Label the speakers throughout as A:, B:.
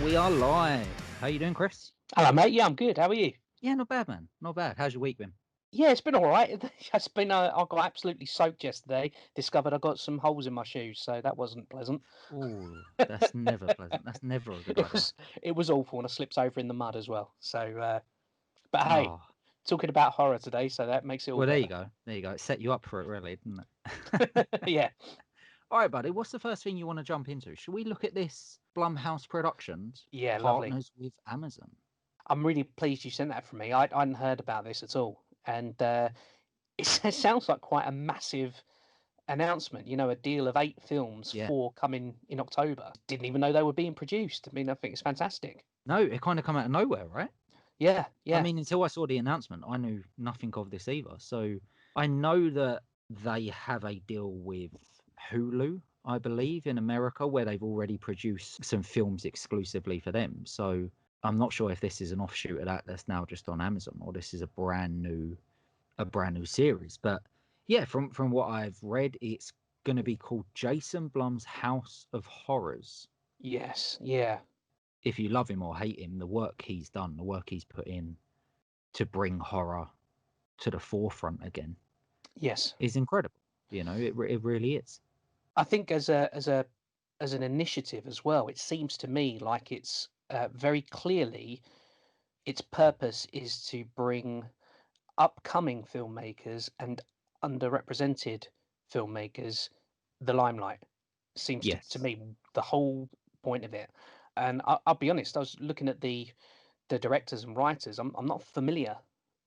A: We are live. How you doing, Chris?
B: Hello, mate. Yeah, I'm good. How are you?
A: Yeah, not bad, man. Not bad. How's your week been?
B: Yeah, it's been all right. It's been. I got absolutely soaked yesterday. Discovered I got some holes in my shoes, so that wasn't pleasant.
A: Oh, that's never pleasant. That's never a good
B: It
A: idea.
B: was. It was awful, and I slipped over in the mud as well. So, but hey,
A: Oh,
B: talking about horror today, so that makes it all
A: well, there you
B: better.
A: go. There you go. It set you up for it, really, didn't it?
B: Yeah.
A: All right, buddy. What's the first thing you want to jump into? Should we look at this Blumhouse Productions
B: Yeah, lovely.
A: partners with Amazon?
B: I'm really pleased you sent that for me. I hadn't heard about this at all, and it sounds like quite a massive announcement. You know, a deal of 8 films,
A: Yeah.
B: 4 coming in October. Didn't even know they were being produced. I mean, I think it's fantastic.
A: No, it kind of come out of nowhere, right?
B: Yeah,
A: I
B: yeah,
A: mean, until I saw the announcement, I knew nothing of this either. So I know that they have a deal with Hulu, I believe, in America, where they've already produced some films exclusively for them. So I'm not sure if this is an offshoot of that that's now just on Amazon, or this is a brand new series. But yeah, from what I've read, it's going to be called Jason Blum's House of Horrors.
B: yes, yeah,
A: If you love him or hate him, the work he's done, the work he's put in to bring horror to the forefront again
B: yes.
A: is incredible. It really is.
B: I think as an initiative as well, it seems to me like it's very clearly its purpose is to bring upcoming filmmakers and underrepresented filmmakers the limelight. Seems to
A: Yes.
B: me the whole point of it. And I'll be honest, I was looking at the directors and writers. I'm not familiar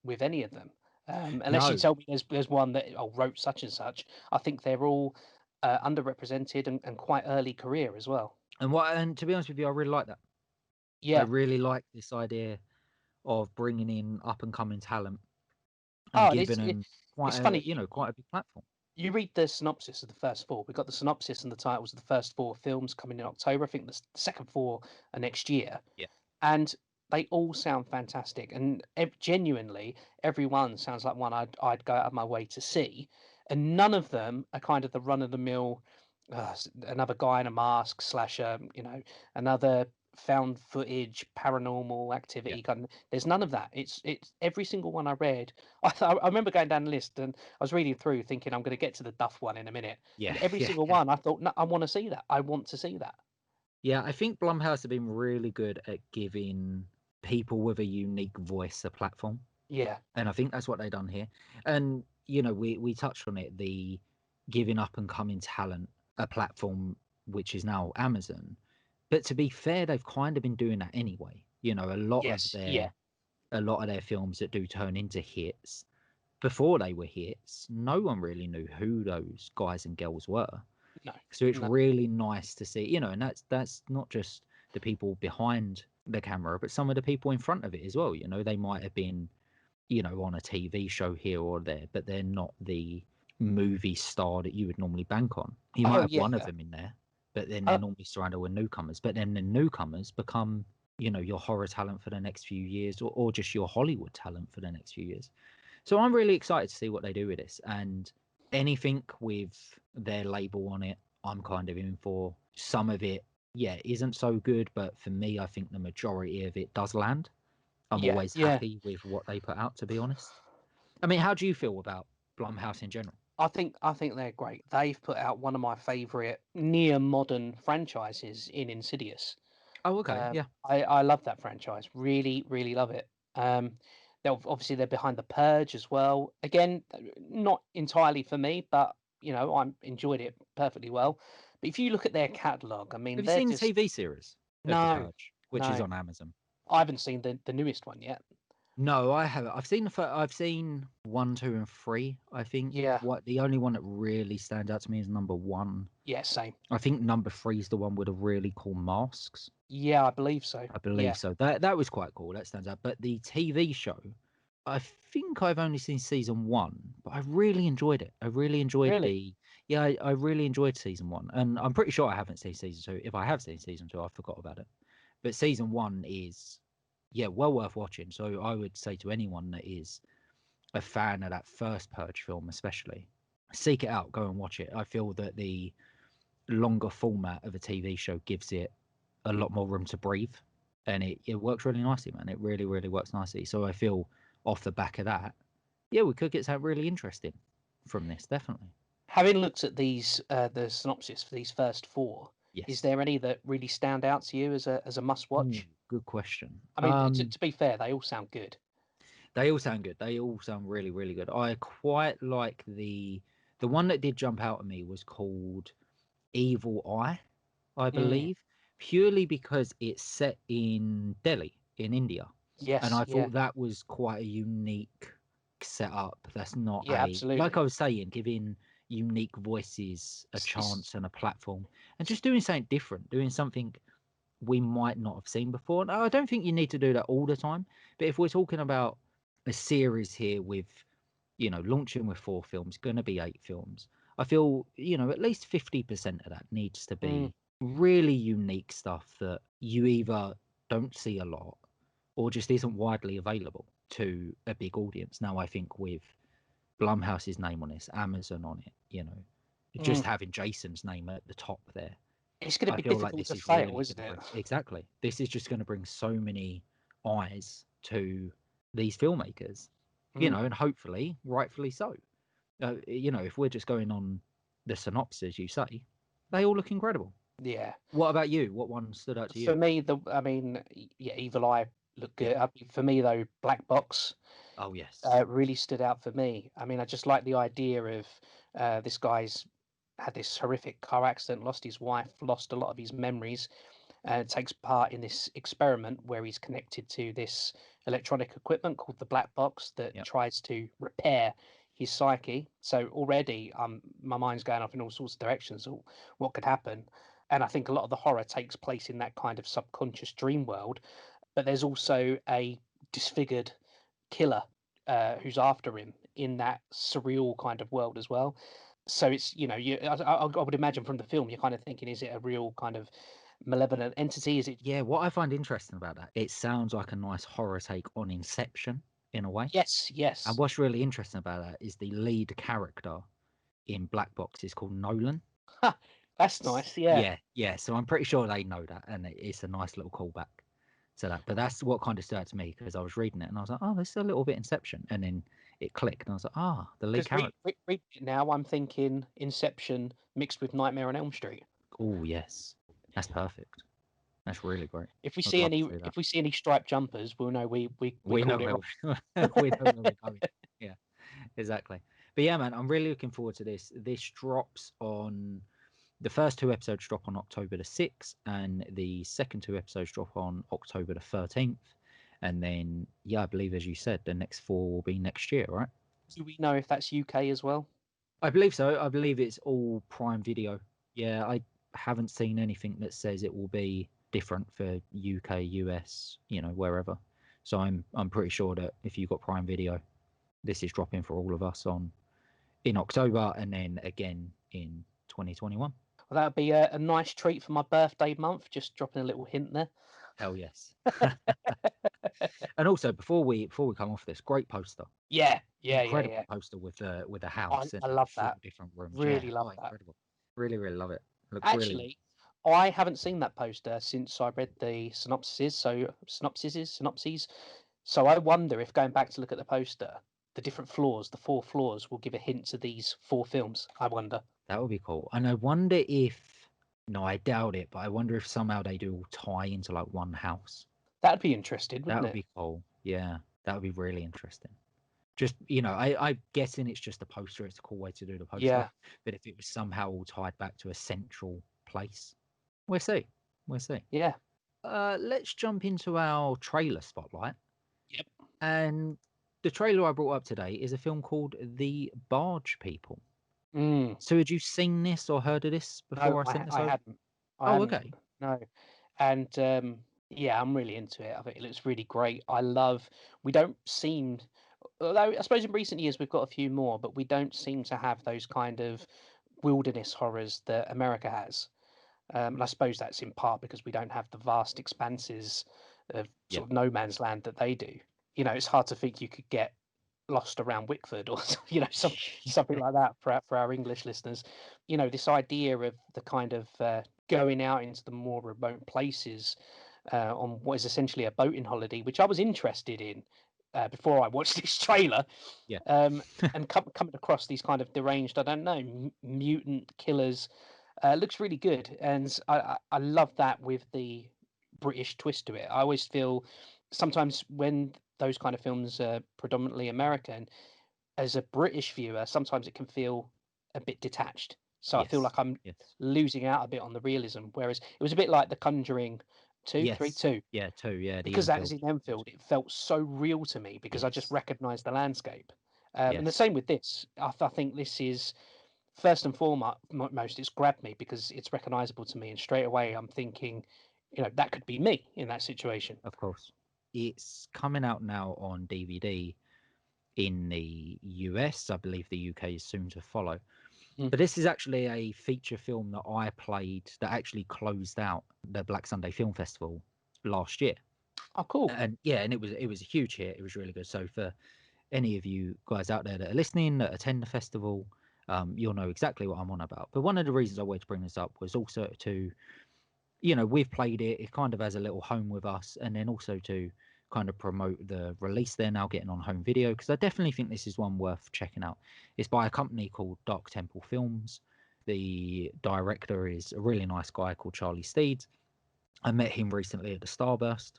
B: with any of them, unless you
A: No.
B: tell me there's one that wrote such and such. I think they're all underrepresented and quite early career as well.
A: And to be honest with you, I really like that. I
B: Yeah.
A: really like this idea of bringing in up and coming talent and
B: Oh,
A: giving them quite
B: it's funny.
A: quite a big platform.
B: You read the synopsis of the first 4. We've got the synopsis and the titles of the first 4 films coming in October. I think the second 4 are next year,
A: Yeah.
B: and they all sound fantastic. And genuinely, everyone sounds like one I'd go out of my way to see. And none of them are kind of the run of the mill, another guy in a mask slash, another found footage paranormal
A: Yeah.
B: activity kind of, there's none of that. It's every single one I read. I remember going down the list and I was reading through thinking I'm going to get to the Duff one in a minute,
A: Yeah.
B: and every
A: Yeah.
B: single
A: Yeah.
B: one I thought, no, I want to see that. I want to see that.
A: Yeah. I think Blumhouse have been really good at giving people with a unique voice a platform.
B: Yeah,
A: And I think that's what they've done here. And we touched on it, the giving up and coming talent a platform which is now Amazon. But to be fair, they've kind of been doing that anyway. A lot of
B: yes, yeah,
A: their films that do turn into hits, before they were hits, no one really knew who those guys and girls were.
B: no,
A: So it's
B: no,
A: really nice to see, and that's not just the people behind the camera, but some of the people in front of it as well. They might have been on a TV show here or there, but they're not the movie star that you would normally bank on. You might
B: oh
A: have one of
B: yeah,
A: them in there, but then they're
B: uh,
A: normally surrounded with newcomers. But then the newcomers become, your horror talent for the next few years, or just your Hollywood talent for the next few years. So I'm really excited to see what they do with this. And anything with their label on it, I'm kind of in for. Some of it, yeah, isn't so good, but for me, I think the majority of it does land. I'm
B: yeah,
A: always
B: yeah.
A: happy with what they put out, to be honest. I mean, how do you feel about Blumhouse in general?
B: I think they're great. They've put out one of my favourite near modern franchises in Insidious.
A: Oh, okay, yeah,
B: I love that franchise. Really, really love it. Obviously they're behind the Purge as well. Again, not entirely for me, but I enjoyed it perfectly well. But if you look at their catalogue, I mean,
A: have you
B: they're
A: seen the
B: just
A: TV series of The
B: no,
A: Purge, which is
B: no.
A: on Amazon?
B: I haven't seen the newest one yet.
A: No, I haven't. I've seen 1, 2, and 3. I think
B: Yeah,
A: what the only one that really stands out to me is number 1.
B: yeah, same.
A: I think number 3 is the one with the really cool masks.
B: Yeah, I believe so.
A: I believe
B: Yeah,
A: so. That was quite cool. That stands out. But the TV show, I think I've only seen season 1, but I really enjoyed it. I really enjoyed
B: really.
A: I really enjoyed season 1, and I'm pretty sure I haven't seen season 2. If I have seen season 2, I forgot about it. But season 1 is, yeah, well worth watching. So I would say to anyone that is a fan of that first Purge film, especially, seek it out, go and watch it. I feel that the longer format of a TV show gives it a lot more room to breathe. and it works really nicely, man. It really, really works nicely. So I feel off the back of that, yeah, we could get something really interesting from this, definitely.
B: Having looked at these, the synopsis for these first four, is
A: Yes.
B: there any that really stand out to you as a must
A: Ooh,
B: watch?
A: good question.
B: I mean, to be fair, they all sound good.
A: They all sound good. They all sound really, really good. I quite like the one that did jump out at me was called Evil Eye, I
B: Mm,
A: believe, purely because it's set in Delhi, in India. And
B: yes,
A: I
B: yeah,
A: thought that was quite a unique setup. That's not
B: yeah,
A: like I
B: absolutely.
A: was saying, giving unique voices a
B: It's
A: chance and a platform and just doing something different, doing something we might not have seen before. Now, I don't think you need to do that all the time, but if we're talking about a series here with, launching with 4 films, going to be 8 films, I feel, at least 50% of that needs to
B: mm,
A: be really unique stuff that you either don't see a lot or just isn't widely available to a big audience. Now, I think with Blumhouse's name on this, Amazon on it, just
B: mm.
A: having Jason's name at the top there,
B: It's going to
A: I
B: be
A: feel like
B: difficult
A: this
B: to
A: is
B: fail,
A: really going
B: isn't
A: to
B: it?
A: bring exactly. This is just going to bring so many eyes to these filmmakers,
B: Mm,
A: and hopefully, rightfully so. If we're just going on the synopsis, you say they all look incredible.
B: yeah.
A: What about you? What one stood out to
B: For
A: you?
B: me, I mean, yeah, Evil Eye looked
A: Yeah.
B: good. For me, though, Black Box
A: Oh yes.
B: really stood out for me. I mean, I just like the idea of this guy's had this horrific car accident, lost his wife, lost a lot of his memories, and takes part in this experiment where he's connected to this electronic equipment called the black box that
A: Yep.
B: tries to repair his psyche. So already, my mind's going off in all sorts of directions. Of what could happen? And I think a lot of the horror takes place in that kind of subconscious dream world. But there's also a disfigured killer who's after him in that surreal kind of world as well. So it's I would imagine from the film you're kind of thinking, is it a real kind of malevolent entity? Is it?
A: Yeah. What I find interesting about that, it sounds like a nice horror take on Inception in a way.
B: Yes,
A: And
B: yes.
A: what's really interesting about that is the lead character in Black Box is called Nolan.
B: Ha, that's nice. Yeah,
A: Yeah, yeah. So I'm pretty sure they know that, and it's a nice little callback to that. But that's what kind of stood out to me because I was reading it and I was like, oh, this is a little bit Inception, and then it clicked, and I was like, ah, the lead
B: because
A: character.
B: read it now, I'm thinking Inception mixed with Nightmare on Elm Street.
A: Oh yes, that's perfect. That's really great.
B: If we
A: I'd
B: see
A: love to
B: any,
A: see that.
B: if we see any striped jumpers, we'll know we
A: We know
B: called it
A: where
B: right.
A: we know where we're going. Yeah, exactly. But yeah, man, I'm really looking forward to this. This drops on the first 2 episodes drop on October the 6th, and the second 2 episodes drop on October the 13th. And then, yeah, I believe, as you said, the next 4 will be next year, right?
B: Do we know if that's UK as well?
A: I believe so. I believe it's all Prime Video. Yeah, I haven't seen anything that says it will be different for UK, US, wherever. So I'm pretty sure that if you've got Prime Video, this is dropping for all of us on in October and then again in 2021.
B: Well, that would be a nice treat for my birthday month. Just dropping a little hint there.
A: Hell yes. And also before we come off this, great poster,
B: Yeah, yeah, yeah,
A: incredible
B: yeah.
A: poster with the
B: I,
A: house and
B: I
A: the
B: love
A: 4
B: that.
A: different rooms. Yeah,
B: Really love
A: oh,
B: that.
A: incredible. Really, really love it. Looks really nice.
B: Actually, I haven't seen that poster since I read the synopsises. Synopses. So I wonder if going back to look at the poster, the different floors, the 4 floors, will give a hint to these 4 films. I wonder.
A: That would be cool. And I wonder if, no, I doubt it, but I wonder if somehow they do all tie into like one house.
B: That'd be interesting,
A: That
B: wouldn't
A: would
B: it?
A: be cool. Yeah, that would be really interesting. Just, I'm guessing it's just a poster. It's a cool way to do the poster.
B: Yeah.
A: But if it was somehow all tied back to a central place, we'll see. We'll see.
B: Yeah.
A: Let's jump into our trailer spotlight.
B: Yep.
A: And the trailer I brought up today is a film called The Barge People.
B: Mm.
A: So had you seen this or heard of this
B: No,
A: before I sent this
B: I
A: over?
B: hadn't. I
A: Oh,
B: hadn't.
A: okay.
B: No. And yeah, I'm really into it. I think it looks really great. I love. We don't seem, although I suppose in recent years we've got a few more, but we don't seem to have those kind of wilderness horrors that America has. And I suppose that's in part because we don't have the vast expanses of
A: Yeah.
B: sort of no man's land that they do. It's hard to think you could get lost around Wickford or something like that for our English listeners. This idea of the kind of going out into the more remote places on what is essentially a boating holiday, which I was interested in before I watched this trailer.
A: Yeah.
B: And coming across these kind of deranged, I don't know, mutant killers, looks really good, and I love that with the British twist to it. I always feel sometimes when those kind of films are predominantly American, as a British viewer, sometimes it can feel a bit detached. So I feel
A: Yes.
B: like I'm
A: Yes.
B: losing out a bit on the realism. Whereas it was a bit like The Conjuring
A: Yes.
B: 2,
A: Yeah. Two. Yeah. The
B: because that is
A: Enfield.
B: in Enfield. It felt so real to me because I just
A: Yes.
B: recognised the landscape. And the
A: Yes.
B: same with this. I think this is first and foremost, it's grabbed me because it's recognisable to me, and straight away I'm thinking, that could be me in that situation.
A: Of course. It's coming out now on DVD in the US. I believe the UK is soon to follow.
B: Mm.
A: But this is actually a feature film that I played that actually closed out the Black Sunday Film Festival last year.
B: Oh, cool.
A: And yeah, and it was a huge hit. It was really good. So for any of you guys out there that are listening that attend the festival, you'll know exactly what I'm on about. But one of the reasons I wanted to bring this up was also to, we've played it. It kind of has a little home with us, and then also to kind of promote the release they're now getting on home video, because I definitely think this is one worth checking out. It's by a company called Dark Temple Films. The director is a really nice guy called Charlie Steed. I met him recently at the Starburst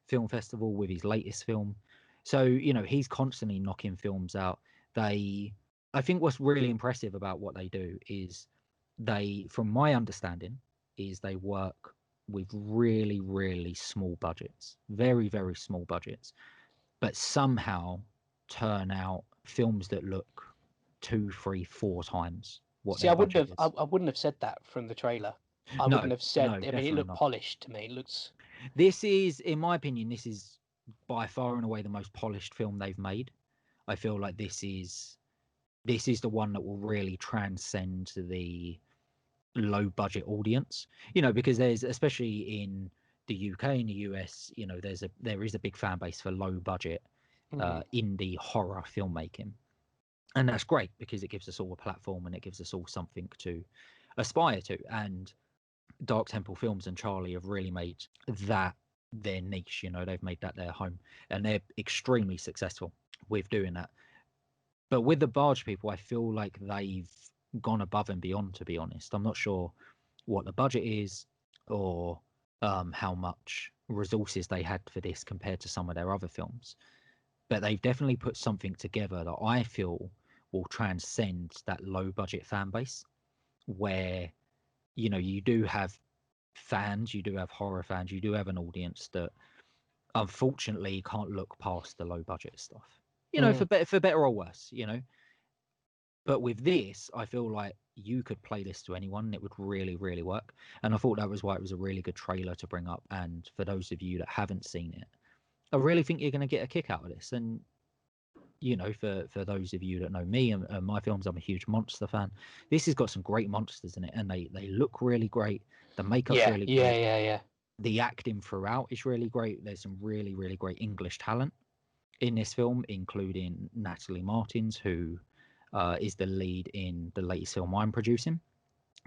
A: Film Festival with his latest film. So, he's constantly knocking films out. I think what's really impressive about what they do is from my understanding, is they work with really, really small budgets, very, very small budgets, but somehow turn out films that look two, three, four times what
B: See,
A: their
B: I wouldn't
A: budget
B: have,
A: is.
B: I wouldn't have said that from the trailer. I
A: No,
B: wouldn't have said.
A: no,
B: I mean, it
A: definitely
B: looked
A: not.
B: polished to me. It looks.
A: This is, in my opinion, this is by far and away the most polished film they've made. I feel like this is the one that will really transcend the low budget audience. Because there's, especially in the UK and the US, there is a big fan base for low budget
B: Mm,
A: indie horror filmmaking. And that's great because it gives us all a platform and it gives us all something to aspire to. And Dark Temple Films and Charlie have really made that their niche. They've made that their home, and they're extremely successful with doing that. But with the Barge People, I feel like they've gone above and beyond. To be honest, I'm not sure what the budget is or how much resources they had for this compared to some of their other films. But they've definitely put something together that I feel will transcend that low budget fan base, where you do have fans, you do have horror fans, you do have an audience that unfortunately can't look past the low budget stuff.
B: mm.
A: For better or worse. But with this, I feel like you could play this to anyone and it would really, really work. And I thought that was why it was a really good trailer to bring up. And for those of you that haven't seen it, I really think you're going to get a kick out of this. And for those of you that know me and my films, I'm a huge monster fan. This has got some great monsters in it, and they look really great. The makeup's
B: Yeah,
A: really
B: yeah,
A: great.
B: yeah, yeah.
A: The acting throughout is really great. There's some really, really great English talent in this film, including Natalie Martins, who is the lead in the latest film I'm producing,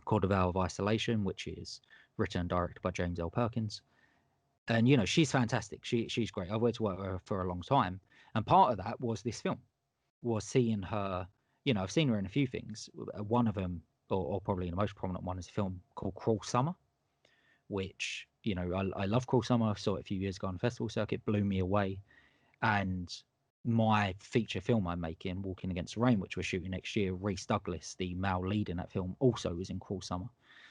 A: called A Vow of Isolation, which is written and directed by James L. Perkins. And she's fantastic. She's great. I've worked to work with her for a long time, and part of that was this film, was seeing her. I've seen her in a few things. One of them, or probably the most prominent one, is a film called Cruel Summer, which I love Cruel Summer. I saw it a few years ago on the festival circuit, blew me away. And my feature film I'm making, Walking Against the Rain, which we're shooting next year, Reese Douglas, the male lead in that film, also was in Cruel Summer.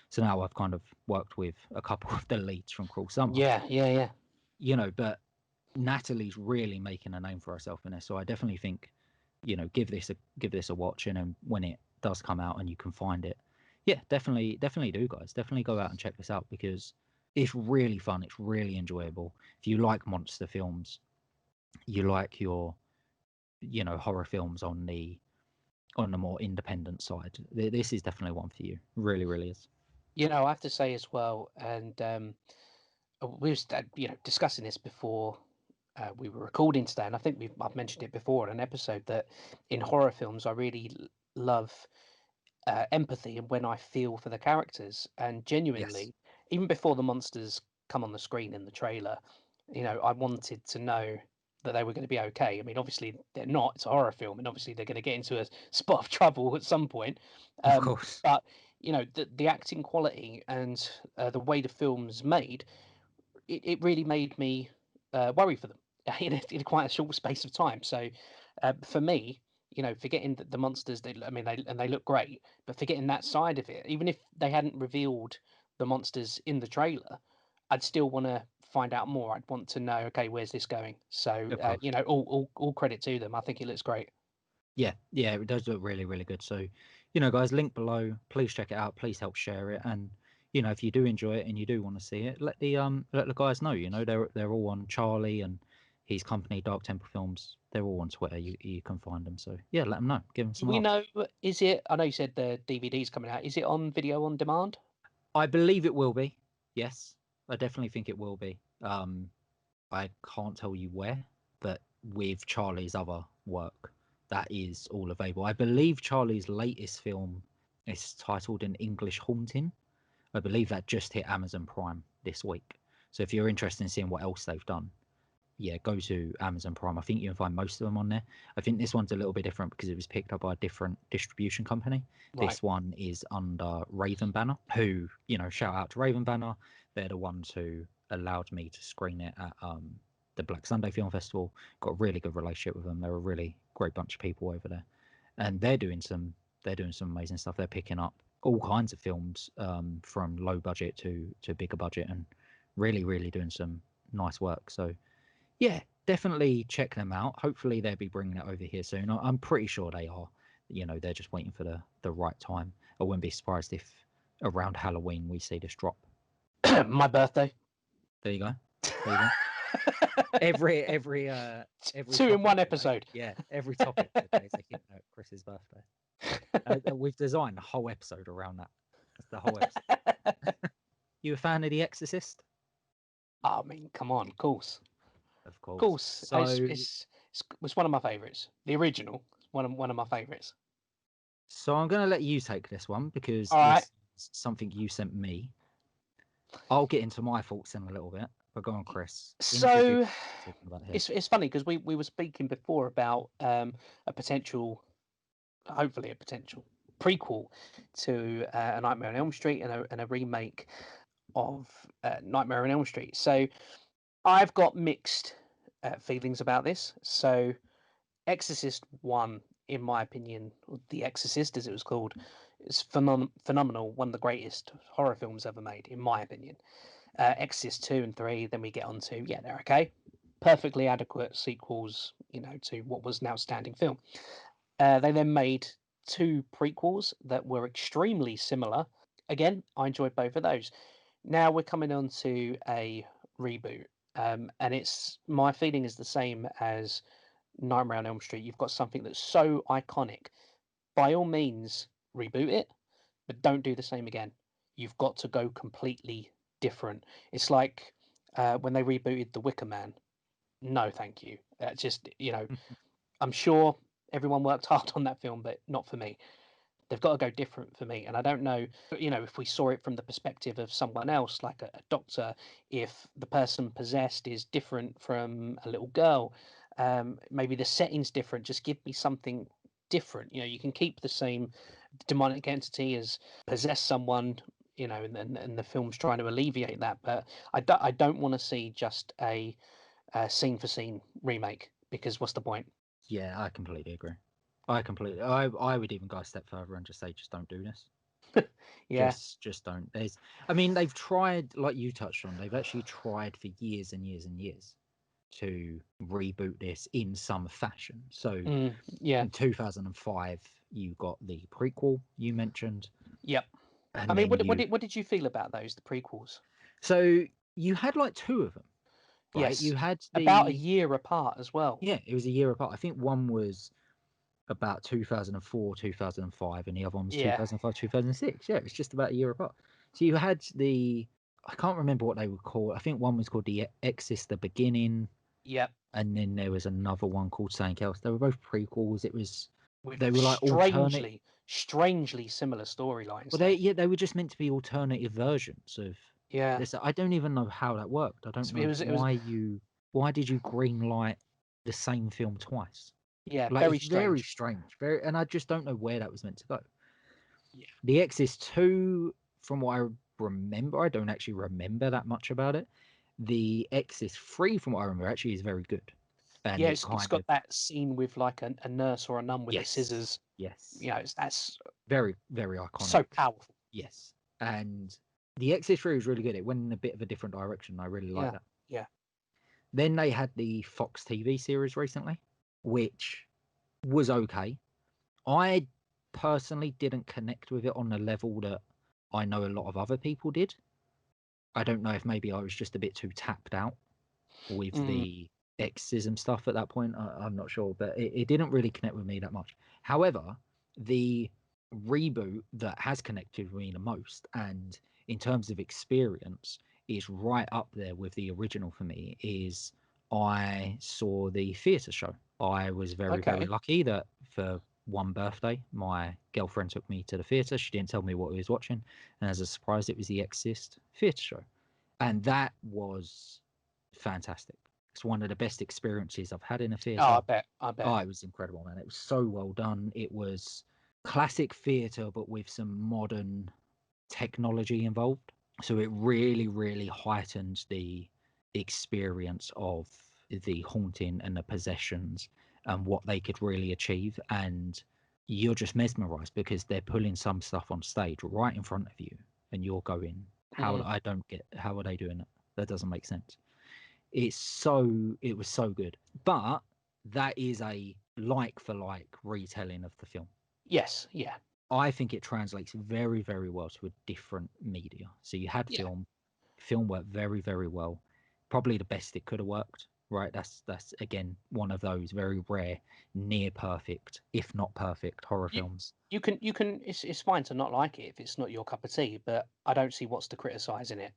A: So now I've kind of worked with a couple of the leads from Cruel Summer,
B: Yeah, yeah, yeah.
A: but Natalie's really making a name for herself in this. So I definitely think, give this a watch, and then when it does come out and you can find it, yeah, definitely do, guys. Definitely go out and check this out because it's really fun. It's really enjoyable. If you like monster films, you like your horror films on the more independent side, this is definitely one for you. Really, really is.
B: I have to say as well, and we were discussing this before we were recording today, and I think I've mentioned it before in an episode that in horror films I really love empathy and when I feel for the characters, and
A: Yes.
B: genuinely, even before the monsters come on the screen in the trailer, I wanted to know that they were going to be okay. I mean, obviously they're not. It's a horror film, and obviously they're going to get into a spot of trouble at some point.
A: Of course.
B: But the acting quality and the way the film's made, it really made me worry for them in quite a short space of time. So for me, forgetting that the monsters, they look great, but forgetting that side of it, even if they hadn't revealed the monsters in the trailer, I'd still want to find out more. I'd want to know, okay, where's this going? So
A: Of course.
B: all credit to them. I think it looks great.
A: Yeah, it does look really, really good. So, guys, link below. Please check it out. Please help share it. And if you do enjoy it and you do want to see it, let the guys know. They're all on Charlie and his company, Dark Temple Films. They're all on Twitter. You can find them. So yeah, let them know. Give them
B: Do
A: some
B: we
A: love.
B: know? Is it? I know you said the DVD's coming out. Is it on video on demand?
A: I believe it will be. Yes, I definitely think it will be. I can't tell you where, but with Charlie's other work, that is all available. I believe Charlie's latest film is titled An English Haunting. I believe that just hit Amazon Prime this week. So if you're interested in seeing what else they've done, yeah, go to Amazon Prime. I think you can find most of them on there. I think this one's a little bit different because it was picked up by a different distribution company.
B: Right.
A: This one is under Raven Banner, who, shout out to Raven Banner. They're the ones who allowed me to screen it at the Black Sunday Film Festival. Got a really good relationship with them. They're a really great bunch of people over there. And they're doing some amazing stuff. They're picking up all kinds of films from low budget to bigger budget and really, really doing some nice work. So yeah, definitely check them out. Hopefully they'll be bringing it over here soon. I'm pretty sure they are. They're just waiting for the right time. I wouldn't be surprised if around Halloween we see this drop.
B: My birthday.
A: There you go. Every
B: two in one episode.
A: Yeah, every topic today is a hint at Chris's birthday. We've designed a whole episode around that. That's the whole episode. You a fan of The Exorcist?
B: I mean, come on, of course.
A: Of course.
B: Of course.
A: So
B: it's one of my favourites. The original, one of my favourites.
A: So I'm going to let you take this one because
B: All right.
A: This is something you sent me. I'll get into my thoughts in a little bit, but go on, Chris.
B: So it's funny because we were speaking before about hopefully a potential prequel to A Nightmare on Elm Street and a remake of Nightmare on Elm Street. So I've got mixed feelings about this. So Exorcist 1, in my opinion, or The Exorcist as it was called, is phenomenal. One of the greatest horror films ever made, in my opinion. Exorcist 2 and 3, then we get on to, yeah, they're okay. Perfectly adequate sequels, to what was an outstanding film. They then made 2 prequels that were extremely similar. Again, I enjoyed both of those. Now we're coming on to a reboot. And my feeling is the same as Nightmare on Elm Street. You've got something that's so iconic. By all means, reboot it, but don't do the same again. You've got to go completely different. It's like when they rebooted The Wicker Man. No, thank you. I'm sure everyone worked hard on that film, but not for me. They've got to go different for me. And I don't know, if we saw it from the perspective of someone else, like a doctor, if the person possessed is different from a little girl, maybe the setting's different. Just give me something different. You can keep the same demonic entity as possess someone, and the film's trying to alleviate that. But I don't want to see just a scene for scene remake, because what's the point?
A: Yeah, I completely agree. I would even go a step further and just say, just don't do this.
B: Yeah.
A: Just don't. They've tried, like you touched on, they've actually tried for years and years and years to reboot this in some fashion. So
B: yeah,
A: in 2005, you got the prequel you mentioned.
B: Yep.
A: And
B: I mean, what did you feel about those, the prequels?
A: So you had like 2 of them, right?
B: Yes.
A: You had
B: about a year apart as well.
A: Yeah, it was a year apart. I think one was about 2004, 2005, and the other one was 2005, 2006. Yeah, it was just about a year apart. So you had I can't remember what they were called. I think one was called The Exorcist, The Beginning.
B: Yep.
A: And then there was another one called something else. They were both prequels.
B: They were like strangely similar storylines.
A: Well, they were just meant to be alternative versions of
B: Yeah.
A: I don't even know how that worked. I don't
B: So it
A: know
B: was it was
A: why did you green light the same film twice?
B: yeah,
A: Like it's
B: very
A: very
B: strange.
A: strange, and I just don't know where that was meant to go.
B: Yeah.
A: The Exorcist 2, from what I remember, I don't actually remember that much about it. The Exorcist 3, from what I remember, actually is very good, and
B: Yeah,
A: it
B: it's
A: kind
B: got
A: of
B: that scene with like a nurse or a nun with the
A: yes,
B: scissors.
A: yes,
B: You know, that's
A: very very iconic.
B: so powerful.
A: Yes, and the Exorcist 3 was really good. It went in a bit of a different direction. I really like
B: Yeah.
A: that.
B: Yeah.
A: Then they had the Fox TV series recently, which was okay. I personally didn't connect with it on the level that I know a lot of other people did. I don't know if maybe I was just a bit too tapped out with
B: Mm,
A: the exorcism stuff at that point. I'm not sure, but it didn't really connect with me that much. However, the reboot that has connected with me the most, and in terms of experience, is right up there with the original for me, is I saw the theatre show. I was very, very
B: okay.
A: lucky that for one birthday, my girlfriend took me to the theatre. She didn't tell me what we was watching. And as a surprise, it was the Exorcist theatre show. And that was fantastic. It's one of the best experiences I've had in a
B: Oh, I
A: theatre.
B: bet. I bet.
A: Oh, it was incredible, man. It was so well done. It was classic theatre, but with some modern technology involved. So it really, really heightened the experience of the haunting and the possessions and what they could really achieve. And you're just mesmerized because they're pulling some stuff on stage right in front of you, and you're going, "How?
B: Mm.
A: I don't get. How are they doing it? That doesn't make sense." It was so good. But that is a like for like retelling of the film.
B: Yes. Yeah.
A: I think it translates very, very well to a different media. So you had
B: Yeah.
A: film worked very, very well. Probably the best it could have worked, right? That's again one of those very rare, near perfect, if not perfect, horror
B: You
A: films.
B: you can it's fine to not like it if it's not your cup of tea, but I don't see what's to criticize in it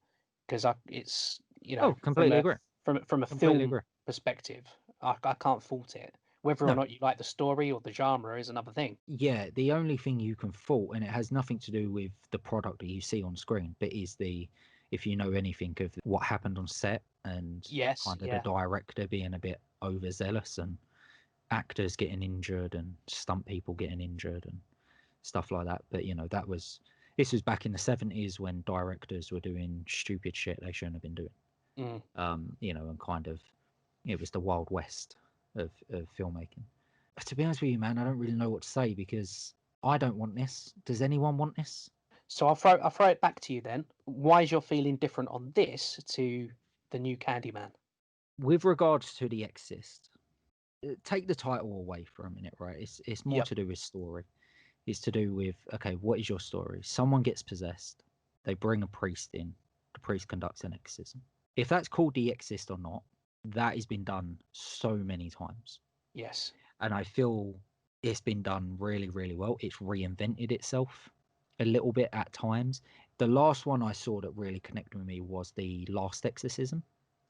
B: because it's
A: Oh,
B: from
A: completely
B: a
A: agree.
B: from a
A: Completely
B: film
A: agree.
B: perspective, I can't fault it. Whether or
A: No,
B: not you like the story or the genre is another thing.
A: yeah, the only thing you can fault, and it has nothing to do with the product that you see on screen, but is the if you know anything of what happened on set and
B: Yes,
A: kind of the
B: yeah,
A: director being a bit overzealous and actors getting injured and stunt people getting injured and stuff like that. But this was back in the 70s when directors were doing stupid shit they shouldn't have been doing.
B: mm.
A: And kind of it was the wild west of filmmaking. To be honest with you, man, I don't really know what to say because I don't want this. Does anyone want this?
B: So I'll throw it back to you then. Why is your feeling different on this to the new Candyman?
A: With regards to The Exorcist, take the title away for a minute, right? It's more
B: Yep.
A: to do with story. It's to do with, okay, what is your story? Someone gets possessed, they bring a priest in, the priest conducts an exorcism. If that's called The Exorcist or not, that has been done so many times.
B: Yes.
A: And I feel it's been done really, really well. It's reinvented itself a little bit at times. The last one I saw that really connected with me was the Last Exorcism.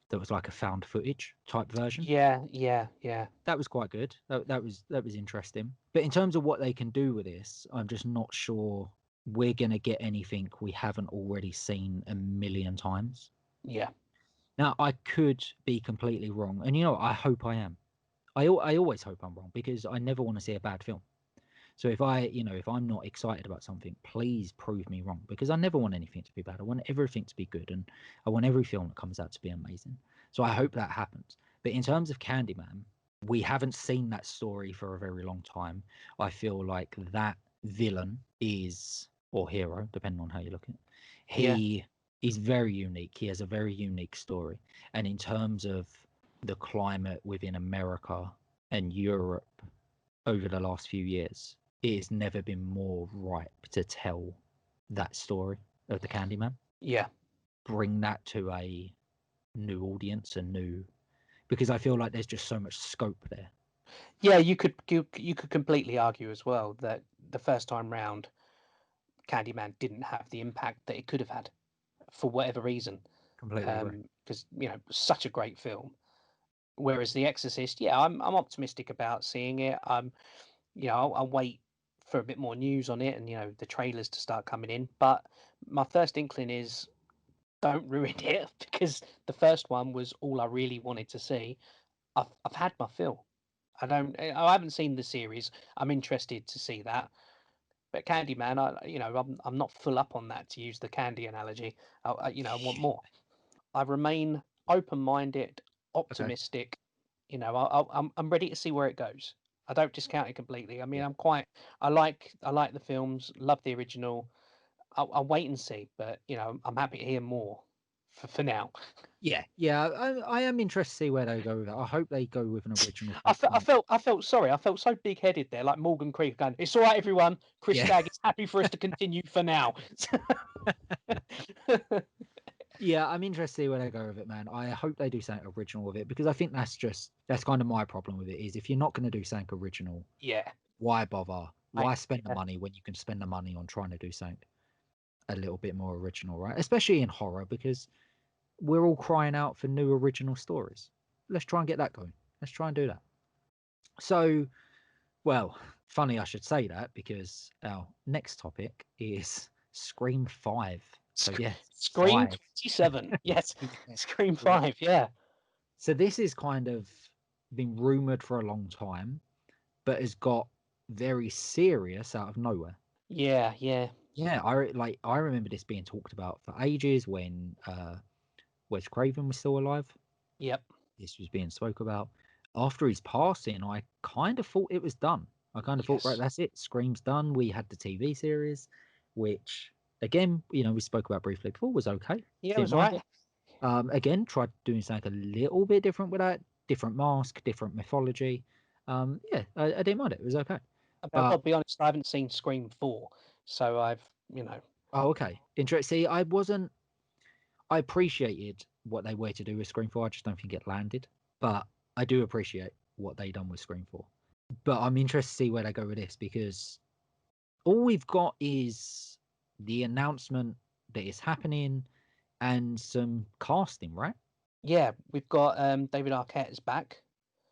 A: That was like a found footage type version.
B: Yeah, yeah, yeah,
A: That was quite good. That was interesting. But in terms of what they can do with this, I'm just not sure we're gonna get anything we haven't already seen a million times.
B: yeah,
A: Now I could be completely wrong, and I hope I am. I always hope I'm wrong because I never want to see a bad film. So if I'm not excited about something, please prove me wrong because I never want anything to be bad. I want everything to be good, and I want every film that comes out to be amazing. So I hope that happens. But in terms of Candyman, we haven't seen that story for a very long time. I feel like that villain is, or hero, depending on how you look at it,
B: yeah,
A: he is very unique. He has a very unique story. And in terms of the climate within America and Europe over the last few years, it has never been more ripe to tell that story of the Candyman.
B: yeah.
A: Bring that to a new audience, because I feel like there's just so much scope there.
B: Yeah, you could completely argue as well that the first time round, Candyman didn't have the impact that it could have had for whatever reason.
A: Completely agree.
B: Because such a great film. Whereas The Exorcist, yeah, I'm optimistic about seeing it. I'll wait for a bit more news on it and the trailers to start coming in. But my first inkling is don't ruin it, because the first one was all I really wanted to see. I've had my fill. I haven't seen the series. I'm interested to see that. But Candyman, I'm not full up on that, to use the candy analogy. I want more. I remain open-minded,
A: Okay.
B: optimistic. I'm ready to see where it goes. I don't discount it completely. I mean,
A: Yeah.
B: I like the films, love the original. I'll wait and see, but I'm happy to hear more for now.
A: Yeah. I am interested to see where they go with it. I hope they go with an original
B: I,
A: take
B: fe-
A: on
B: I
A: it.
B: felt I felt sorry. I felt so big-headed there, like Morgan Creek going, "It's all right, everyone. Chris
A: Yeah.
B: Stagg is happy for us to continue for now."
A: Yeah, I'm interested to see where they go with it, man. I hope they do something original with it, because I think that's kind of my problem with it, is if you're not going to do something original,
B: Yeah,
A: why bother? Why spend the
B: yeah,
A: money when you can spend the money on trying to do something a little bit more original, right? Especially in horror, because we're all crying out for new original stories. Let's try and get that going. Let's try and do that. So, well, funny I should say that, because our next topic is Scream 5. So yeah,
B: Scream
A: 5.
B: 27. Yes,
A: Yeah.
B: Scream
A: Yeah.
B: 5. Yeah,
A: So this is kind of been rumored for a long time, but has got very serious out of nowhere.
B: yeah, yeah.
A: Yeah, I remember this being talked about for ages when Wes Craven was still alive.
B: Yep.
A: This was being spoke about. After his passing, I kind of thought it was done. I kind of thought, right,
B: Yes.
A: that's it. Scream's done. We had the TV series, which again, we spoke about briefly before, was okay.
B: Yeah, it
A: Didn't
B: was all
A: mind
B: right.
A: it. Again, tried doing something a little bit different with that, different mask, different mythology. Yeah, I didn't mind it. It was okay.
B: I've got to
A: But
B: be honest, I haven't seen Scream 4, so
A: oh, okay. Interesting. See, I wasn't. I appreciated what they were to do with Scream 4. I just don't think it landed. But I do appreciate what they done with Scream 4. But I'm interested to see where they go with this, because all we've got is the announcement that it's happening and some casting, right?
B: yeah, we've got David Arquette is back.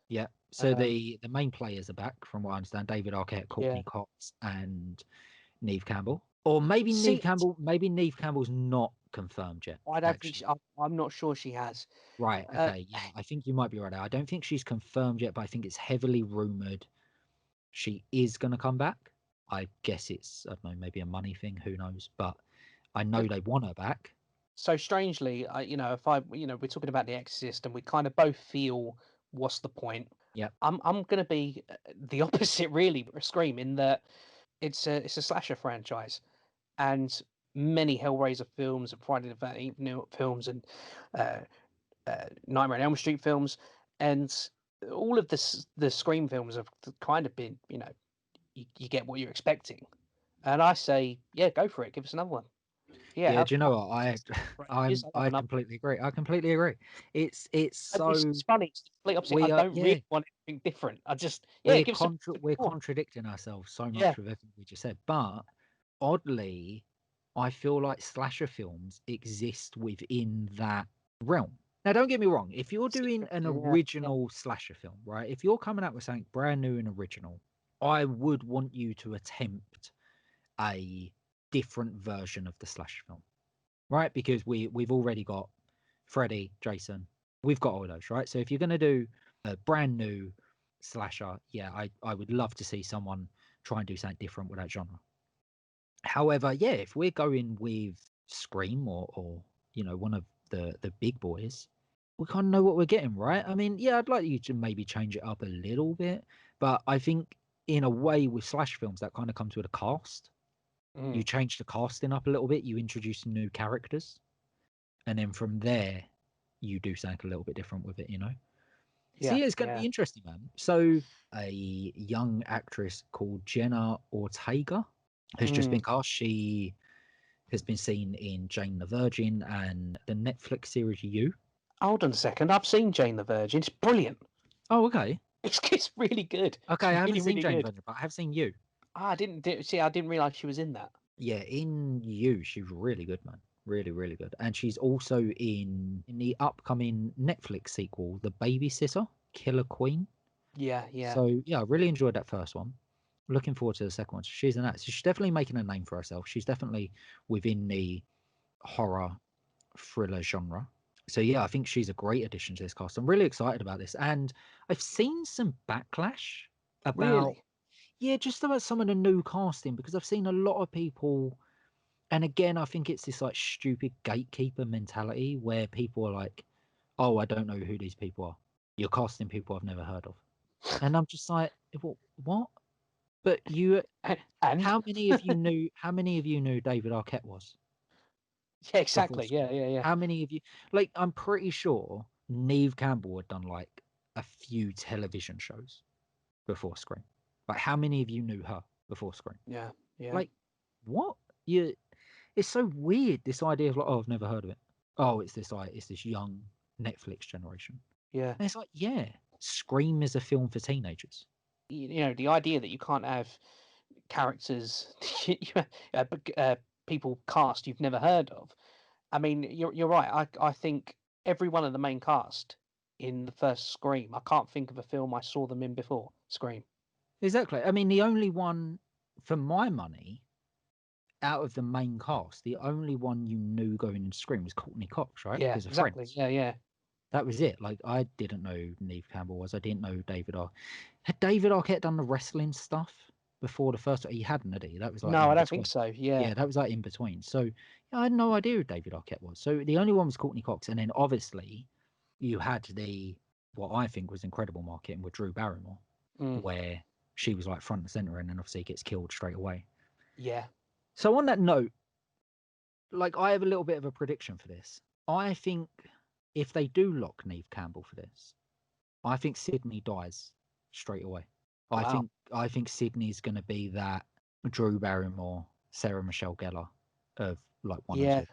A: Yeah. So
B: Um,
A: the main players are back, from what I understand. David Arquette,
B: yeah.
A: Courtney Cox, and Neve Campbell. Or maybe Neve
B: See,
A: Campbell. Maybe Neve Campbell's not confirmed yet.
B: I don't think
A: Actually,
B: I'm not sure she has.
A: right?
B: Uh,
A: Okay. Yeah, I think you might be right. I don't think she's confirmed yet, but I think it's heavily rumored she is going to come back. I guess it's, I don't know, maybe a money thing. Who knows? But I know they want her back.
B: so strangely, if we're talking about The Exorcist, and we kind of both feel, what's the point?
A: Yep.
B: I'm gonna be the opposite, really, Scream, in that it's a slasher franchise, and many Hellraiser films and Friday the 13th films and uh, Nightmare on Elm Street films, and all of the Scream films have kind of been, you get what you're expecting, and I say, yeah, go for it, give us another one. Yeah,
A: Yeah. Do you know what?
B: for ages. I love
A: I
B: another.
A: completely agree. I completely agree. It's so
B: It's funny. It's the complete opposite. I
A: we are.
B: don't
A: Yeah.
B: really want anything different. I just, yeah, give us a bit
A: We're
B: more.
A: contradicting ourselves so
B: Yeah,
A: much with everything we just said. But oddly, I feel like slasher films exist within that realm. Now, don't get me wrong. If you're doing an
B: yeah, yeah,
A: original slasher film, right? If you're coming out with something brand new and original, I would want you to attempt a different version of the slasher film, right? Because we've already got Freddy, Jason, we've got all those, right? So if you're going to do a brand new slasher, yeah, I would love to see someone try and do something different with that genre. However, yeah, if we're going with Scream or one of the big boys, we kind of know what we're getting, right? I mean, yeah, I'd like you to maybe change it up a little bit, but I think in a way with slash films that kind of comes with a cast. You
B: mm,
A: change the casting up a little bit, you introduce new characters, and then from there you do something a little bit different with it. So
B: yeah,
A: yeah, it's going to
B: yeah.
A: be interesting, man. So a young actress called Jenna Ortega has just been
B: Mm.
A: cast. She has been seen in Jane the Virgin and the Netflix series You.
B: Hold on a second. I've seen Jane the Virgin. It's brilliant.
A: Oh, okay.
B: It's really good.
A: Okay,
B: It's
A: I haven't
B: really,
A: seen
B: really
A: Jane the
B: good.
A: Virgin, but I have seen You.
B: I see. I didn't realize she was in that.
A: Yeah, in You, she's really good, man. Really, really good. And she's also in the upcoming Netflix sequel, The Babysitter, Killer Queen.
B: Yeah, yeah,
A: So yeah, I really enjoyed that first one. Looking forward to the second one. So she's in that. So she's definitely making a name for herself. She's definitely within the horror thriller genre. So yeah, I think she's a great addition to this cast. I'm really excited about this, and I've seen some backlash about
B: Really?
A: just about some of the new casting, because I've seen a lot of people, and again, I think it's this like stupid gatekeeper mentality where people are like, "Oh, I don't know who these people are. You're casting people I've never heard of," and I'm just like, "Well, what?" But you,
B: And
A: how many of you knew? How many of you knew David Arquette was
B: yeah,
A: before
B: exactly.
A: Scream?
B: Yeah.
A: How many of you? Like, I'm pretty sure Neve Campbell had done like a few television shows before Scream. Like, how many of you knew her before Scream?
B: Yeah. Yeah.
A: Like, what? You? It's so weird, this idea of like, oh, I've never heard of it. Oh, it's this young Netflix generation.
B: Yeah.
A: And it's like, yeah, Scream is a film for teenagers.
B: You know, the idea that you can't have characters, people cast you've never heard of. I mean, you're right. I think every one of the main cast in the first Scream, I can't think of a film I saw them in before Scream.
A: Exactly. I mean, the only one, for my money, out of the main cast, the only one you knew going into Scream was Courtney Cox, right?
B: Yeah,
A: Because of
B: exactly.
A: Friends.
B: Yeah.
A: That was it. Like, I didn't know who Neve Campbell was. I didn't know Had David Arquette done the wrestling stuff before the first? He hadn't, had he? That was like
B: No,
A: in
B: I don't think
A: between.
B: so. Yeah.
A: Yeah, that was like in between. So yeah, I had no idea who David Arquette was. So the only one was Courtney Cox, and then obviously you had the what I think was incredible marketing with Drew Barrymore,
B: Mm,
A: where she was like front and center, and then obviously gets killed straight away.
B: yeah.
A: So on that note, like, I have a little bit of a prediction for this. I think if they do lock Neve Campbell for this, I think Sydney dies straight away.
B: Wow.
A: I think Sydney's going to be that Drew Barrymore, Sarah Michelle Gellar of like one and
B: Yeah.
A: two.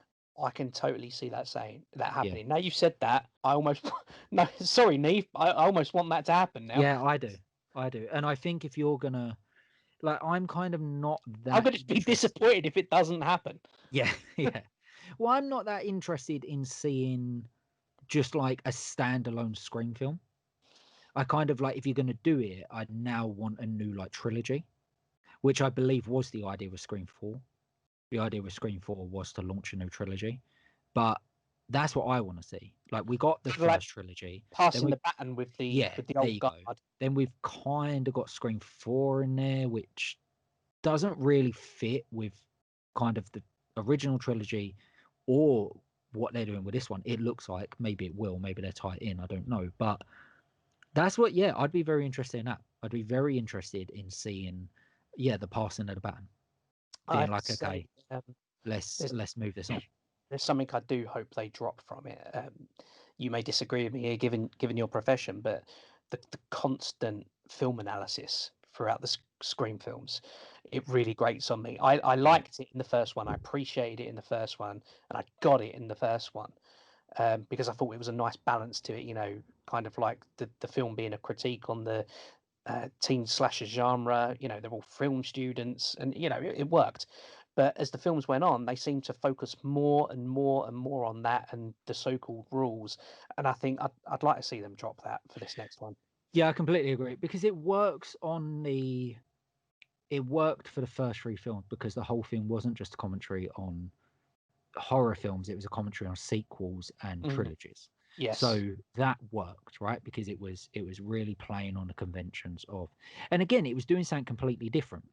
B: I can totally see that
A: Yeah,
B: happening. Now you've said that, I almost no, sorry, Neve. I almost want that to happen now.
A: yeah, I do, and I think if you're gonna like, I'm kind of not
B: I'm
A: that
B: going to be
A: interested.
B: disappointed if it doesn't happen.
A: Yeah, yeah. Well, I'm not that interested in seeing just like a standalone Scream film. I kind of like, if you're going to do it, I now want a new like trilogy, which I believe was the idea with Scream 4. The idea with Scream 4 was to launch a new trilogy, but that's what I want to see. Like, we got the
B: Kind of like
A: first trilogy, then
B: passing
A: we
B: the baton
A: yeah,
B: with the
A: there
B: old
A: you go.
B: guard.
A: Then we've kind of got Scream 4 in there, which doesn't really fit with kind of the original trilogy or what they're doing with this one. It looks like maybe it will, maybe they're tied in, I don't know, but that's what, yeah, I'd be very interested in that. I'd be very interested in seeing, yeah, the passing of the baton,
B: I
A: being
B: have to
A: like,
B: say,
A: okay, let's
B: there's
A: let's move this on.
B: there's something I do hope they drop from it. You may disagree with me here, given your profession, but the constant film analysis throughout the Scream films, it really grates on me. I
A: Yeah.
B: liked it in the first one. I appreciated it in the first one, and I got it in the first one. Because I thought it was a nice balance to it, you know, kind of like the film being a critique on the teen slasher genre. You know, they're all film students, and you know, it worked. But as the films went on, they seemed to focus more and more and more on that and the so-called rules. And I think I'd like to see them drop that for this next one.
A: Yeah, I completely agree, because it worked for the first three films, because the whole thing wasn't just a commentary on horror films, it was a commentary on sequels and
B: Mm,
A: trilogies.
B: yes.
A: So that worked, right? Because it was really playing on the conventions of, and again, it was doing something completely different.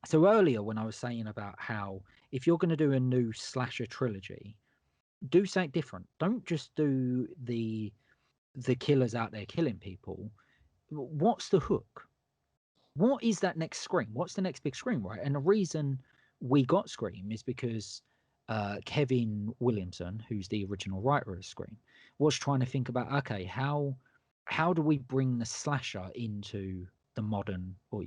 A: So earlier, when I was saying about how if you're going to do a new slasher trilogy, do something different. Don't just do the killers out there killing people. What's the hook? What is that next Scream? What's the next big Scream, right? And the reason we got Scream is because Kevin Williamson, who's the original writer of Scream, was trying to think about, okay, how do we bring the slasher into the modern, or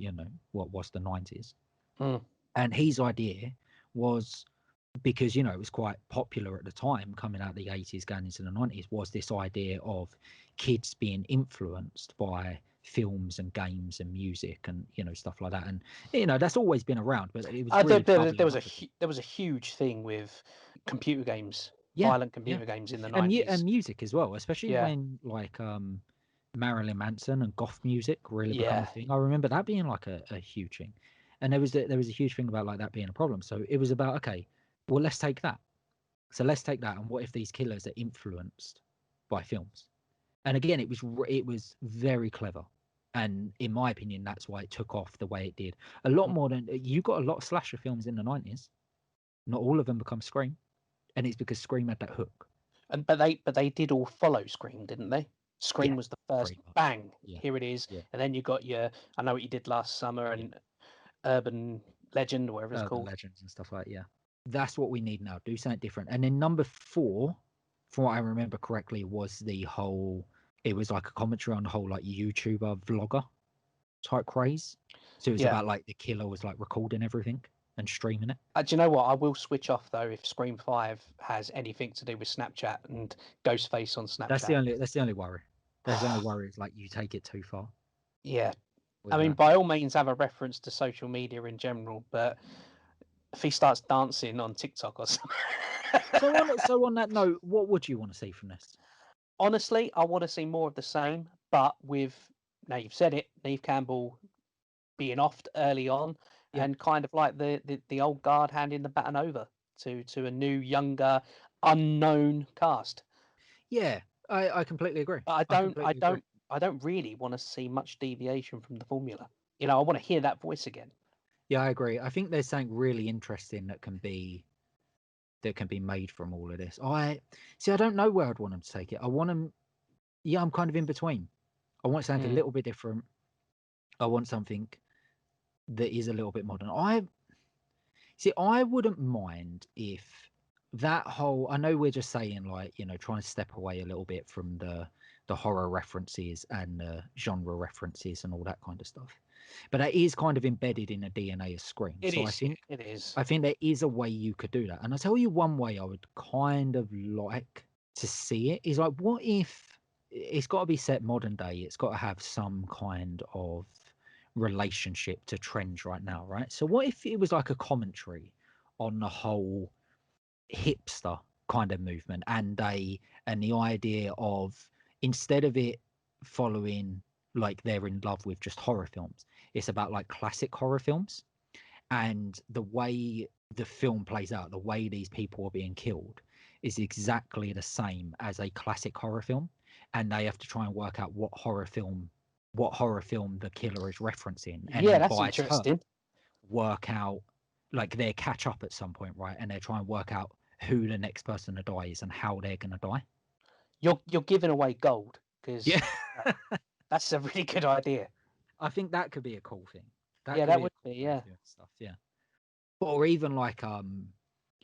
A: what was the 90s?
B: Mm,
A: And his idea was, because it was quite popular at the time, coming out of the 80s going into the 90s, was this idea of kids being influenced by films and games and music and stuff like that. And that's always been around, but it was really
B: there
A: bubbling
B: was
A: up again.
B: there was a huge thing with computer games,
A: Yeah,
B: violent
A: yeah.
B: computer games in the
A: And
B: 90s.
A: music as well, especially
B: Yeah,
A: when like Marilyn Manson and goth music really become a
B: yeah,
A: thing. I remember that being like a huge thing. And there was a huge thing about like that being a problem. So it was about, okay, well, let's take that. So let's take that. And what if these killers are influenced by films? And again, it was very clever. And in my opinion, that's why it took off the way it did. A lot more than you got a lot of slasher films in the 90s. Not all of them become Scream. And it's because Scream had that hook.
B: And but they did all follow Scream, didn't they? Scream
A: Yeah,
B: was the first
A: pretty much.
B: bang,
A: Yeah,
B: here it is.
A: yeah,
B: And then you got your I Know What You Did Last Summer
A: yeah.
B: and Urban Legend, or whatever it's
A: Urban
B: called.
A: legends and stuff like that. Yeah. That's what we need now. Do something different. And then number 4, from what I remember correctly, was it was like a commentary on the whole like YouTuber vlogger type craze. So it was
B: Yeah.
A: about like the killer was like recording everything and streaming it.
B: Do you know what? I will switch off though if Scream 5 has anything to do with Snapchat and Ghostface on Snapchat.
A: That's the only worry. That's the only worry is like you take it too far
B: Yeah. I
A: with
B: mean,
A: that.
B: by all means, have a reference to social media in general, but if he starts dancing on TikTok or something.
A: So on that note, what would you want to see from this?
B: Honestly, I want to see more of the same, but with, now you've said it, Neve Campbell being offed early on,
A: Yeah.
B: and kind of like the old guard handing the baton over to a new, younger, unknown cast.
A: Yeah, I completely agree.
B: But I
A: I
B: don't, I
A: completely agree.
B: don't, I don't really want to see much deviation from the formula. You know, I want to hear that voice again.
A: Yeah, I agree. I think there's something really interesting that can be made from all of this. I see. I don't know where I'd want them to take it. I want them. Yeah, I'm kind of in between. I want something a
B: Mm.
A: little bit different. I want something that is a little bit modern. I wouldn't mind if that whole. I know we're just saying like trying to step away a little bit from the horror references and the genre references and all that kind of stuff, but that is kind of embedded in the DNA of Scream.
B: It
A: So I
B: is, yeah,
A: think
B: it is.
A: I think there is a way you could do that. And I'll tell you one way I would kind of like to see it is like, what if it's got to be set modern day? It's got to have some kind of relationship to trends right now, right? So what if it was like a commentary on the whole hipster kind of movement and the idea of, instead of it following like they're in love with just horror films, it's about like classic horror films, and the way the film plays out, the way these people are being killed is exactly the same as a classic horror film, and they have to try and work out what horror film the killer is referencing, and
B: Yeah,
A: then
B: that's
A: vice her
B: interesting.
A: work out, like they catch up at some point, right? And they're trying to work out who the next person to die is and how they're gonna die.
B: You're giving away gold
A: Yeah.
B: because that's a really good idea.
A: I think that could be a cool thing. That
B: Yeah,
A: could
B: that
A: be a
B: would
A: cool
B: be,
A: way of
B: yeah.
A: doing stuff. Yeah. Or even like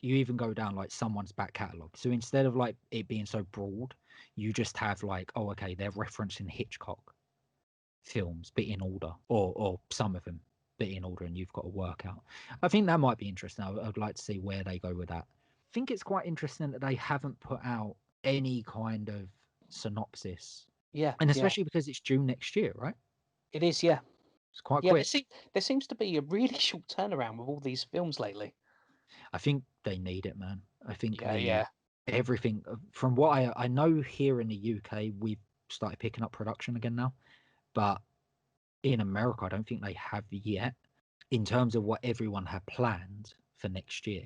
A: you even go down like someone's back catalogue. So instead of like it being so broad, you just have like, oh, okay, they're referencing Hitchcock films, but in order, or some of them, but in order, and you've got to work out. I think that might be interesting. I'd like to see where they go with that. I think it's quite interesting that they haven't put out any kind of synopsis,
B: Yeah,
A: and
B: yeah.
A: especially because it's June next year, right?
B: It is, yeah.
A: It's quite
B: Yeah,
A: quick.
B: there seems to be a really short turnaround with all these films lately.
A: I think they need it, man. I think
B: Yeah,
A: the
B: yeah.
A: everything from what I know here in the UK, we've started picking up production again now, but in America, I don't think they have yet. In terms of what everyone had planned for next year,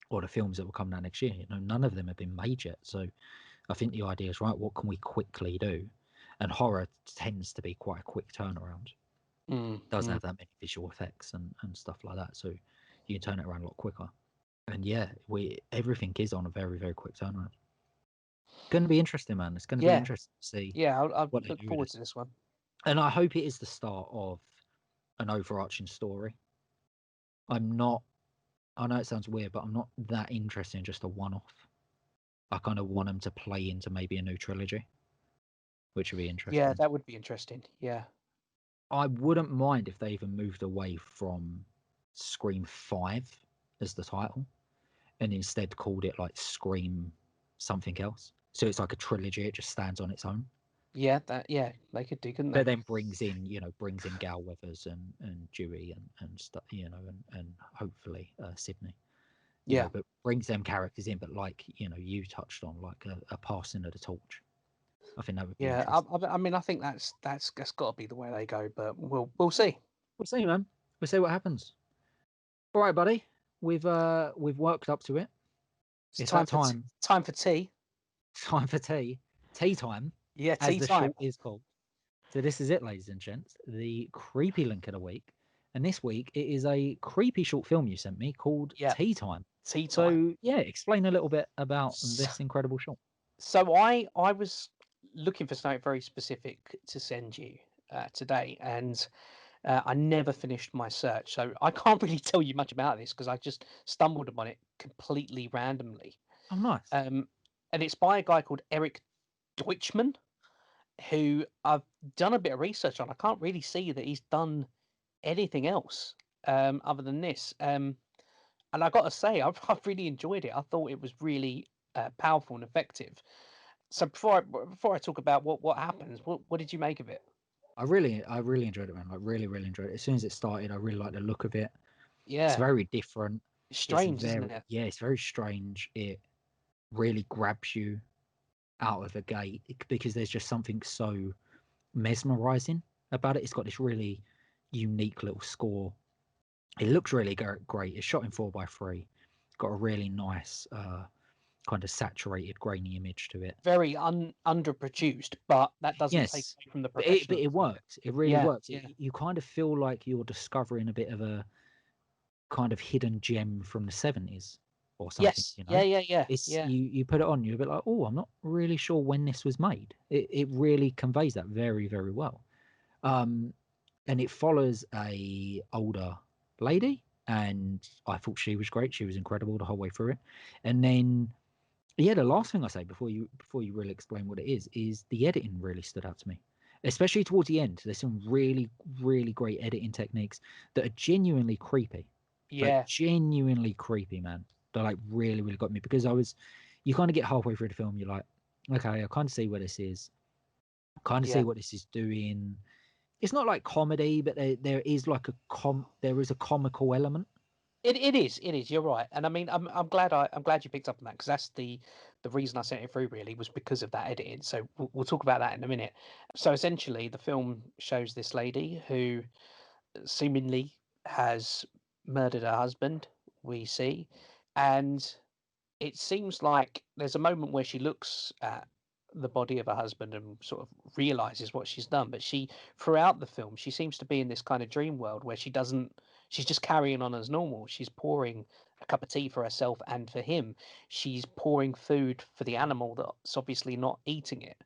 A: or the films that will come down next year, none of them have been made yet. So I think the idea is right. What can we quickly do? And horror tends to be quite a quick turnaround. Doesn't
B: Mm.
A: have that many visual effects and stuff like that, so you can turn it around a lot quicker. And yeah, everything is on a very, very quick turnaround. Going to be interesting, man. It's going to be
B: Yeah,
A: interesting to see
B: yeah. I'll
A: what they
B: look
A: do with
B: forward
A: this.
B: to this one.
A: And I hope it is the start of an overarching story. I'm not, I know it sounds weird, but I'm not that interested in just a one off. I kind of want them to play into maybe a new trilogy, which would be
B: Yeah,
A: interesting.
B: that would be interesting. Yeah.
A: I wouldn't mind if they even moved away from Scream 5 as the title and instead called it like Scream something else. So it's like a trilogy, it just stands on its own.
B: Yeah, yeah, they could do, couldn't
A: But
B: they?
A: then brings in Gal Weathers and Dewey and stuff, and hopefully Sydney,
B: Yeah.
A: but brings them characters in, but like you touched on, like a passing of the torch. I think that would be
B: Yeah,
A: interesting.
B: I mean, I think that's got to be the way they go, but we'll see.
A: We'll see, man. We'll see what happens. All right, buddy. We've worked up to it.
B: It's
A: It's
B: time
A: that
B: for
A: time,
B: time for tea.
A: time for tea time,
B: Yeah,
A: as
B: tea
A: the
B: time.
A: short is called. So this is it, ladies and gents, the creepy link of the week. And this week it is a creepy short film you sent me called
B: Yeah,
A: Tea Time.
B: tea time.
A: So yeah, explain a little bit about
B: So,
A: this incredible short.
B: so I was looking for something very specific to send you today, and I never finished my search, so I can't really tell you much about this because I just stumbled upon it completely randomly.
A: Oh, nice.
B: Um, and it's by a guy called Eric Deutschmann, who I've done a bit of research on. I can't really see that he's done anything else other than this. And I got to say, I've really enjoyed it. I thought it was really powerful and effective. So before I talk about what happens, what did you make of it?
A: I really enjoyed it, man. Like really enjoyed it. As soon as it started, I really liked the look of it. It's
B: Yeah,
A: very different.
B: it's
A: It's
B: strange, isn't
A: very
B: it?
A: yeah, it's very strange. It really grabs you out of the gate because there's just something so mesmerizing about it. It's got this really unique little score. It looks really great. It's shot in 4:3. Got a really nice kind of saturated, grainy image to it.
B: Very underproduced, but that doesn't take
A: Yes,
B: away from the
A: but it
B: professionalism of it.
A: works. It really
B: Yeah,
A: works.
B: yeah.
A: You kind of feel like you're discovering a bit of a kind of hidden gem from the 70s or something,
B: Yes.
A: you
B: Yeah,
A: know?
B: yeah, yeah,
A: It's
B: yeah.
A: you put it on, you're a bit like, oh, I'm not really sure when this was made. It really conveys that very well. Um, and it follows a older lady, and I thought she was great. She was incredible the whole way through it. And then yeah, the last thing I say before you really explain what it is the editing really stood out to me, especially towards the end. There's some really great editing techniques that are genuinely creepy, like
B: Yeah,
A: genuinely creepy, man. They like really got me because you kind of get halfway through the film, you're like, okay, I kind of see where this is, kind of see
B: yeah.
A: what this is doing. It's not like comedy, but there is like there is a comical element.
B: It is. You're right, and I mean, I'm glad you picked up on that because that's the reason I sent it through. Really, was because of that editing. So we'll talk about that in a minute. So essentially, the film shows this lady who seemingly has murdered her husband. We see, and it seems like there's a moment where she looks at the body of her husband and sort of realizes what she's done, but she throughout the film she seems to be in this kind of dream world where she's just carrying on as normal. She's pouring a cup of tea for herself and for him. She's pouring food for the animal that's obviously not eating it.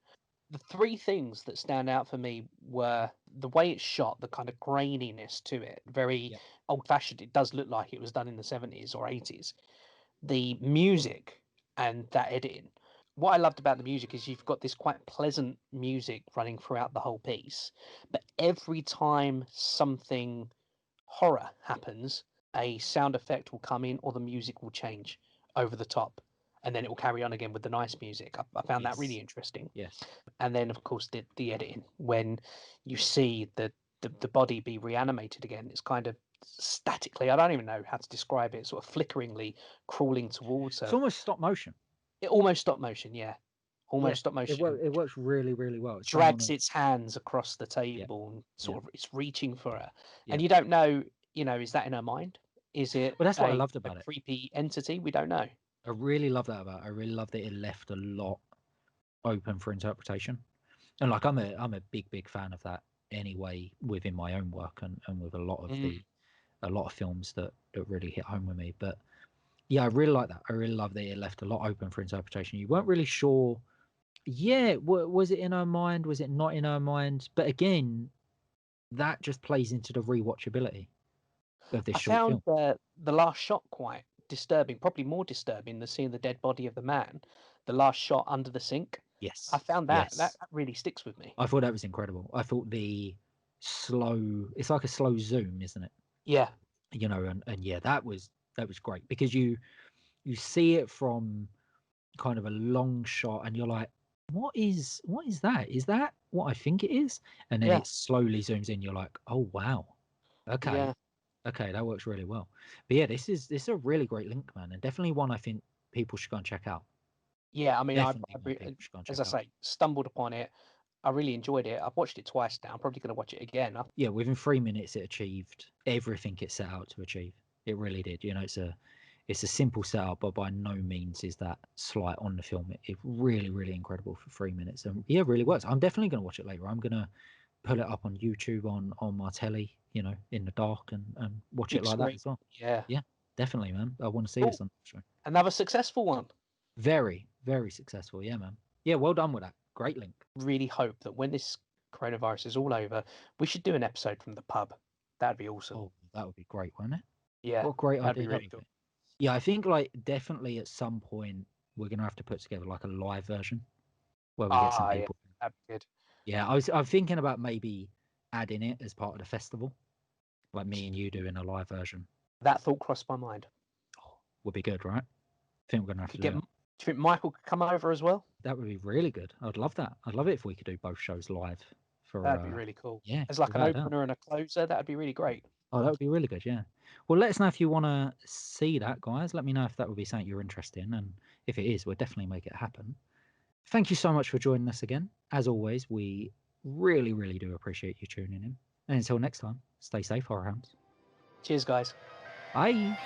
B: The three things that stand out for me were the way it's shot, the kind of graininess to it, very
A: Yep.
B: old fashioned. It does look like it was done in the 70s or 80s. The music and that editing. What I loved about the music is you've got this quite pleasant music running throughout the whole piece, but every time something horror happens, a sound effect will come in or the music will change over the top, and then it will carry on again with the nice music. I found that really
A: Yes.
B: interesting.
A: Yes.
B: And then, of course, the editing when you see the body be reanimated again. It's kind of statically. I don't even know how to describe it. Sort of flickeringly crawling towards
A: It's
B: her.
A: almost stop motion.
B: It almost stop motion. Yeah,
A: Yeah.
B: almost stop motion.
A: It works really well. It's done on
B: Drags
A: a
B: its hands across the
A: yeah.
B: table and
A: Yeah.
B: sort of it's reaching for her,
A: Yeah.
B: and you don't know. Is that in her mind? Is it
A: Well, that's what I loved
B: a
A: about it.
B: creepy entity? We don't know.
A: I really love that about it. I really love that it left a lot open for interpretation. And like I'm a big fan of that anyway within my own work and with
B: Mm.
A: a lot of films that really hit home with me. But yeah, I really like that. I really love that it left a lot open for interpretation. You weren't really sure. Yeah, was it in her mind? Was it not in her mind? But again, that just plays into the rewatchability of this
B: I
A: short
B: found
A: film.
B: the last shot quite disturbing, probably more disturbing than seeing the dead body of the man. The last shot under the sink. I
A: Yes,
B: found that
A: yes.
B: really sticks with me.
A: I thought that was incredible. I thought it's like a slow zoom, isn't it?
B: Yeah,
A: You know, and yeah, that was great because you see it from kind of a long shot and you're like, what is that? Is that what I think it is? And then
B: yeah,
A: it slowly zooms in, you're like, oh wow.
B: yeah,
A: Okay. Okay, that works really well. But yeah, this is a really great link, man, and definitely one I think people should go and check out.
B: yeah. I mean,
A: Definitely one people should go and
B: as
A: check
B: I
A: out.
B: say, stumbled upon it. I really enjoyed it. I've watched it twice now. I'm probably going to watch it again.
A: Yeah, within 3 minutes it achieved everything it set out to achieve. It really did. You know, it's a simple setup, but by no means is that slight on the film. It really, really incredible for 3 minutes, and yeah, it really works. I'm definitely going to watch it later. I'm going to put it up on YouTube on my telly, in the dark, and watch it
B: Big
A: like that
B: screen.
A: as well.
B: Yeah.
A: Yeah, definitely, man. I want to see
B: Cool.
A: this on the show.
B: Another successful one.
A: Very, very successful. Yeah, man. Yeah, well done with that. Great link.
B: Really hope that when this coronavirus is all over, we should do an episode from the pub. That'd be awesome.
A: Oh, that would be great, wouldn't it?
B: Yeah,
A: What a great
B: that'd
A: idea
B: be
A: that
B: really
A: would
B: cool.
A: be. Yeah, I think like definitely at some point we're gonna have to put together like a live version where we get some
B: Yeah,
A: people.
B: that'd be good.
A: Yeah, I'm thinking about maybe adding it as part of the festival, like me and you doing a live version.
B: That thought crossed my mind.
A: Oh, would be good, right? I think we're gonna have to
B: Could
A: do
B: get.
A: it.
B: Do you think Michael could come over as well?
A: That would be really good. I'd love that. I'd love it if we could do both shows live for
B: That'd be really cool.
A: yeah,
B: As like an
A: without a doubt.
B: opener and a closer, that'd be really great.
A: Oh, that would be really good, yeah. Well, let us know if you want to see that, guys. Let me know if that would be something you're interested in, and if it is, we'll definitely make it happen. Thank you so much for joining us again. As always, we really, really do appreciate you tuning in. And until next time, stay safe, horror hounds.
B: Cheers, guys.
A: Bye.